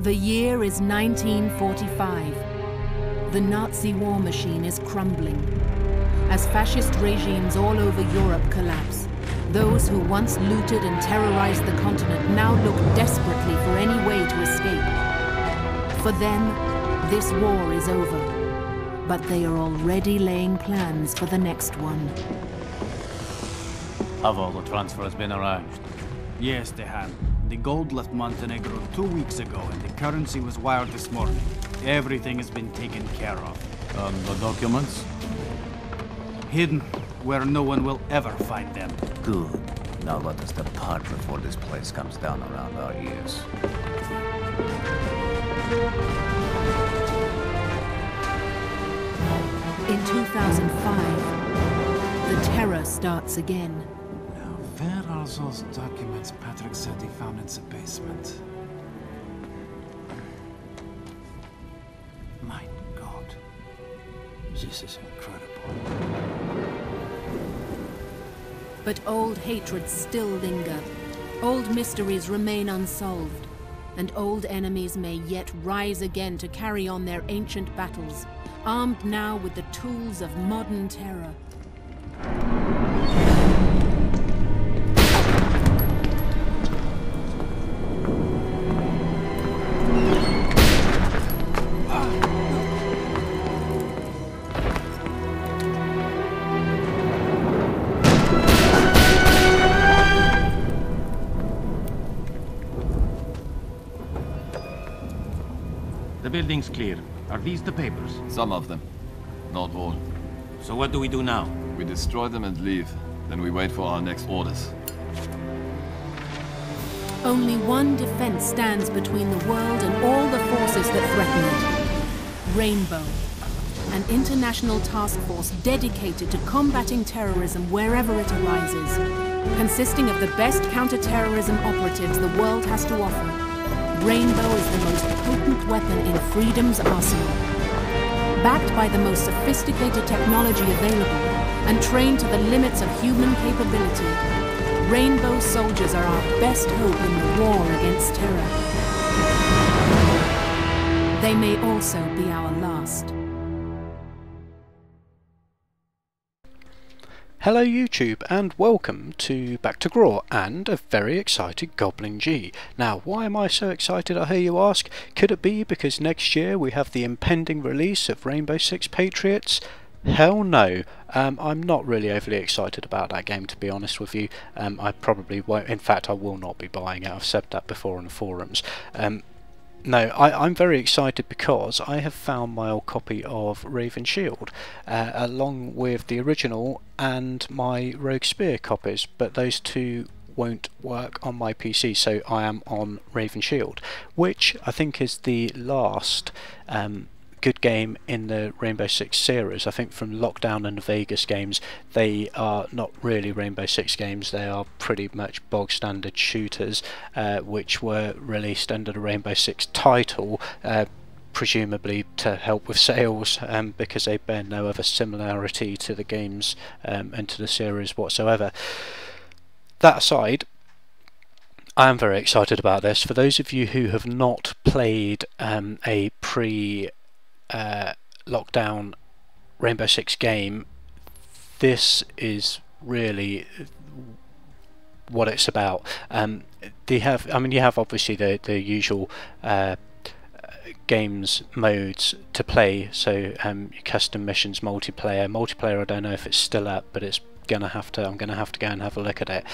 The year is 1945. The Nazi war machine is crumbling. As fascist regimes all over Europe collapse, those who once looted and terrorized the continent now look desperately for any way to escape. For them, this war is over, but they are already laying plans for the next one. Have all the transfers been arranged? Yes, they have. The gold left Montenegro 2 weeks ago, and the currency was wired this morning. Everything has been taken care of. The documents? Hidden, where no one will ever find them. Good. Now let us depart before this place comes down around our ears. In 2005, the terror starts again. Now, where are those documents Patrick said he found in the basement? My God. This is incredible. But old hatreds still linger. Old mysteries remain unsolved. And old enemies may yet rise again to carry on their ancient battles, armed now with the tools of modern terror. The building's clear. Are these the papers? Some of them. Not all. So what do we do now? We destroy them and leave. Then we wait for our next orders. Only one defense stands between the world and all the forces that threaten it. Rainbow. An international task force dedicated to combating terrorism wherever it arises. Consisting of the best counter-terrorism operatives the world has to offer. Rainbow is the most potent weapon in freedom's arsenal. Backed by the most sophisticated technology available and trained to the limits of human capability, Rainbow soldiers are our best hope in the war against terror. They may also be our last. Hello YouTube and welcome to Back to Graw and a very excited Goblin G. Now why am I so excited, I hear you ask? Could it be because next year we have the impending release of Rainbow Six Patriots? Hell no. I'm not really overly excited about that game, to be honest with you. I probably won't, in fact I will not be buying it, I've said that before on the forums. No, I'm very excited because I have found my old copy of Raven Shield along with the original and my Rogue Spear copies, but those two won't work on my PC, so I am on Raven Shield, which I think is the last good game in the Rainbow Six series. I think from Lockdown and the Vegas games, they are not really Rainbow Six games, they are pretty much bog standard shooters which were released under the Rainbow Six title, presumably to help with sales, because they bear no other similarity to the games and to the series whatsoever. That aside, I am very excited about this. For those of you who have not played a pre-lockdown Rainbow Six game, this is really what it's about. You have obviously the usual games modes to play, so your custom missions, multiplayer. I don't know if it's still up, but it's I'm gonna have to go and have a look at it.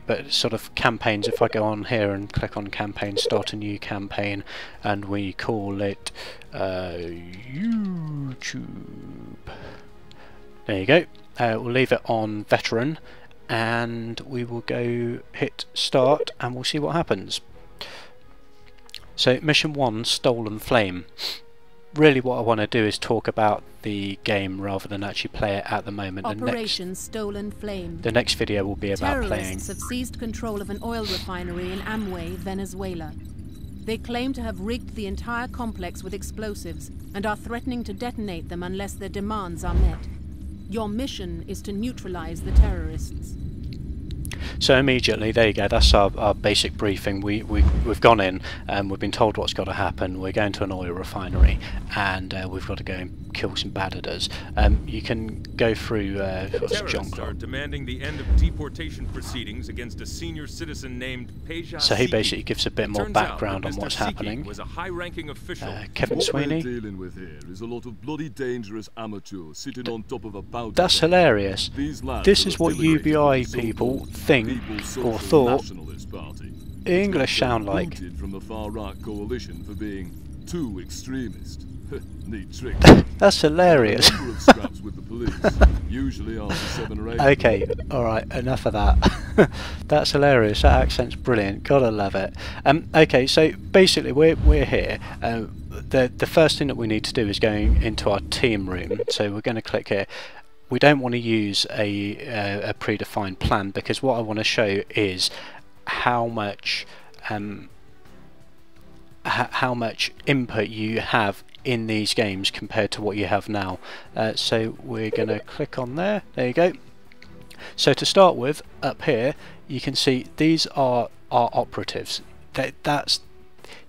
But sort of campaigns, if I go on here and click on campaign, start a new campaign, and we call it YouTube. There you go. We'll leave it on veteran and we will go hit start and we'll see what happens. So mission 1, Stolen Flame. Really what I want to do is talk about the game rather than actually play it at the moment. Operation Stolen Flame. The next video will be about playing. Terrorists have seized control of an oil refinery in Amway, Venezuela. They claim to have rigged the entire complex with explosives and are threatening to detonate them unless their demands are met. Your mission is to neutralize the terrorists. So immediately, there you go, that's our basic briefing. We've gone in and we've been told what's got to happen. We're going to an oil refinery and we've got to go and kill some badaders. You can go through Terrorists are demanding the end of deportation proceedings against a senior citizen named Peja. So he basically gives a bit more background on what's happening. Was a high-ranking official. Kevin What Sweeney. we're dealing with here is a lot of bloody dangerous amateurs sitting on top of a bounty. That's hilarious. These lads This are is what affiliated with UBI the people so-called think People's or Social thought Nationalist Party. English sound like. Booted from the far-right coalition for being too extremist. Neat trick. That's hilarious. A number of scraps with the police, usually after 7 or 8. Okay, alright, enough of that. That's hilarious, that accent's brilliant, gotta love it. Okay, so basically we're here. The first thing that we need to do is going into our team room, so we're going to click here. We don't want to use a predefined plan, because what I want to show is how much input you have in these games compared to what you have now. So we're going to click on there you go. So to start with, up here you can see these are our operatives. That's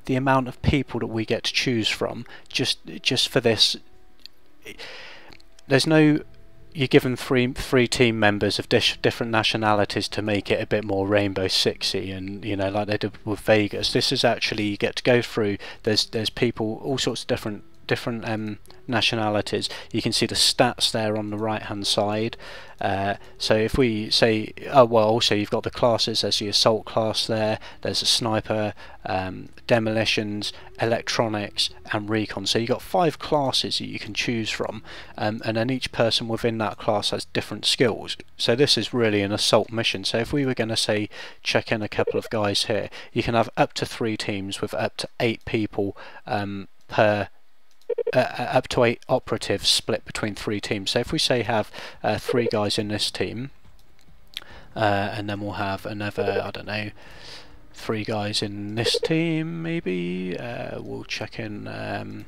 the amount of people that we get to choose from just for this. There's no, you're given three team members of different nationalities to make it a bit more Rainbow Sixy, and you know, like they did with Vegas. This is actually, you get to go through. There's people, all sorts of different nationalities. You can see the stats there on the right hand side. So if we say, oh well, also you've got the classes. There's the assault class there. There's a sniper, demolitions, electronics, and recon. So you've got 5 classes that you can choose from, and then each person within that class has different skills. So this is really an assault mission. So if we were going to say check in a couple of guys here, you can have up to 3 teams with up to 8 people per. Up to 8 operatives split between 3 teams. So if we say have 3 guys in this team, and then we'll have another, I don't know, 3 guys in this team maybe, we'll check in, no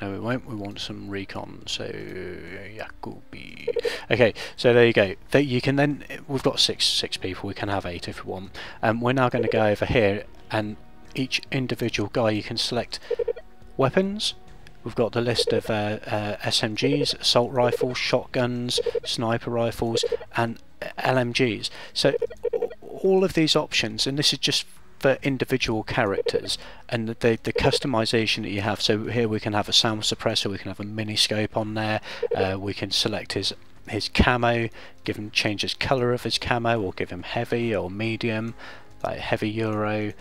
we won't, we want some recon, so Jacobi. Okay, so there you go. You can then, we've got six people, we can have 8 if we want. We're now going to go over here, and each individual guy you can select weapons. We've got the list of SMGs, assault rifles, shotguns, sniper rifles, and LMGs. So all of these options, and this is just for individual characters, and the customization that you have. So here we can have a sound suppressor, we can have a mini scope on there, we can select his camo, change his colour of his camo, or give him heavy or medium, like heavy Euro.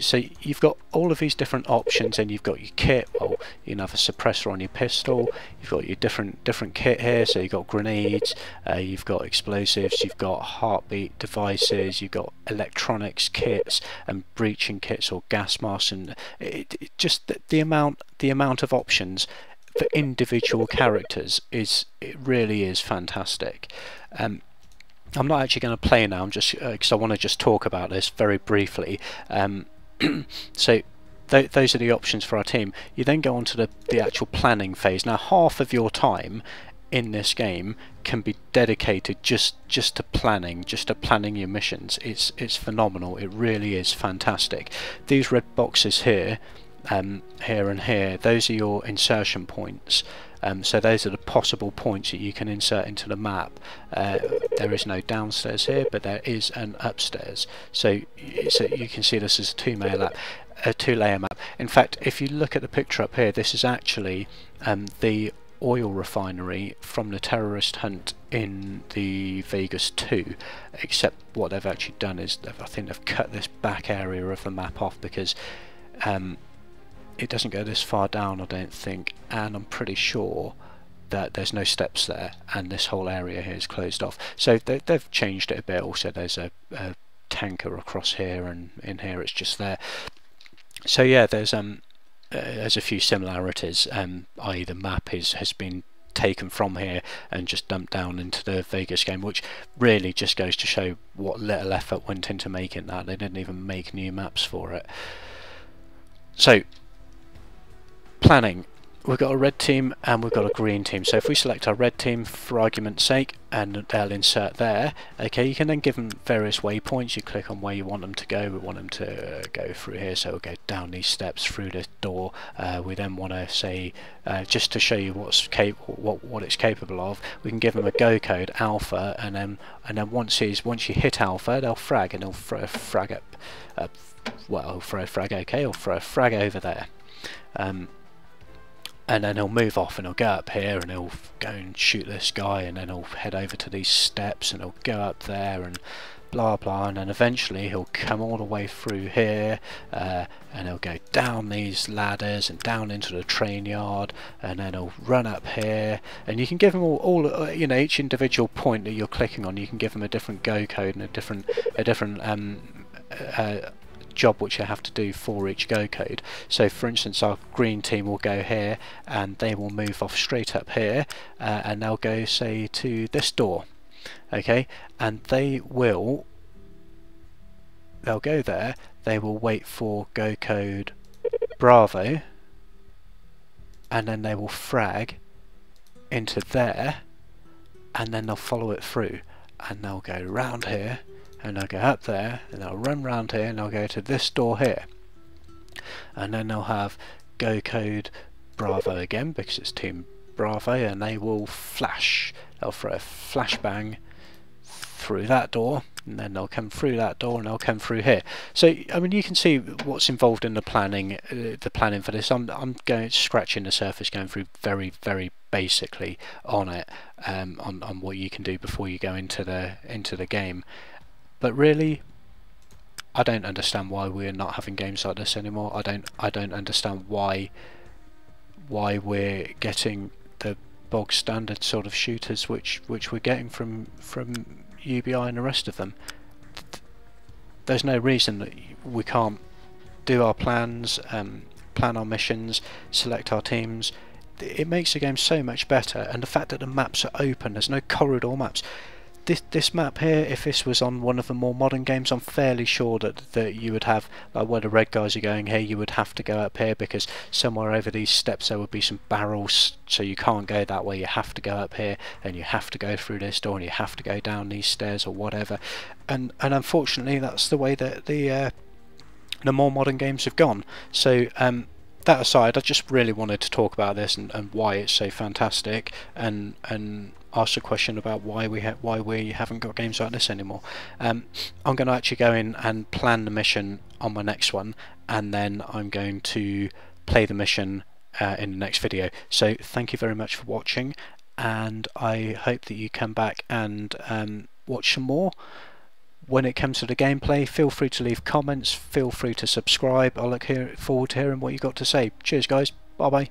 So you've got all of these different options, and you've got your kit. Well, you can have a suppressor on your pistol. You've got your different kit here. So you've got grenades, you've got explosives, you've got heartbeat devices, you've got electronics kits and breaching kits or gas masks, and just the amount of options for individual characters it really is fantastic. I'm not actually going to play now. I'm just because I want to just talk about this very briefly. So those are the options for our team. You then go on to the actual planning phase. Now half of your time in this game can be dedicated just to planning, your missions. It's phenomenal. It really is fantastic. These red boxes here, here and here, those are your insertion points. So those are the possible points that you can insert into the map. There is no downstairs here, but there is an upstairs. So you can see this is a two-layer map. In fact, if you look at the picture up here, this is actually the oil refinery from the terrorist hunt in the Vegas 2, except what they've actually done is I think they've cut this back area of the map off, because it doesn't go this far down, I don't think, and I'm pretty sure that there's no steps there, and this whole area here is closed off. So they've changed it a bit. Also there's a tanker across here, and in here it's just there. So yeah, there's a few similarities, i.e. the map has been taken from here and just dumped down into the Vegas game, which really just goes to show what little effort went into making that. They didn't even make new maps for it. So planning, we've got a red team and we've got a green team. So if we select our red team for argument's sake, and they'll insert there, okay, you can then give them various waypoints. You click on where you want them to go. We want them to go through here, so we'll go down these steps through this door. We then want to say, just to show you what it's capable of, we can give them a go code alpha, and then once you hit alpha, they'll frag, and they'll throw a frag up. Well, he'll throw a frag, okay, he'll throw a frag over there. And then he'll move off and he'll go up here and he'll go and shoot this guy, and then he'll head over to these steps and he'll go up there and blah blah, and then eventually he'll come all the way through here, and he'll go down these ladders and down into the train yard, and then he'll run up here, and you can give them all you know, each individual point that you're clicking on, you can give them a different go code and a different job which you have to do for each go code. So for instance, our green team will go here and they will move off straight up here, and they'll go, say, to this door, okay, and they'll go there, they will wait for go code Bravo, and then they will frag into there, and then they'll follow it through, and they'll go round here, and they'll go up there, and they'll run round here, and they'll go to this door here, and then they'll have go code Bravo again because it's team Bravo, and they will flash. They'll throw a flashbang through that door, and then they'll come through that door, and they'll come through here. So I mean, you can see what's involved in the planning for this. I'm going scratching the surface, going through very basically on it, on what you can do before you go into the game. But really, I don't understand why we're not having games like this anymore. I don't understand why we're getting the bog standard sort of shooters which we're getting from UBI and the rest of them. There's no reason that we can't do our plans, plan our missions, select our teams. It makes the game so much better, and the fact that the maps are open, there's no corridor maps. This map here, if this was on one of the more modern games, I'm fairly sure that you would have, like where the red guys are going here, you would have to go up here because somewhere over these steps there would be some barrels, so you can't go that way, you have to go up here, and you have to go through this door, and you have to go down these stairs or whatever. And unfortunately that's the way that the more modern games have gone. So that aside, I just really wanted to talk about this and why it's so fantastic, and ask a question about why we haven't got games like this anymore. I'm going to actually go in and plan the mission on my next one, and then I'm going to play the mission in the next video. So thank you very much for watching, and I hope that you come back and watch some more. When it comes to the gameplay, feel free to leave comments, feel free to subscribe. I look forward to hearing what you got to say. Cheers guys, bye bye.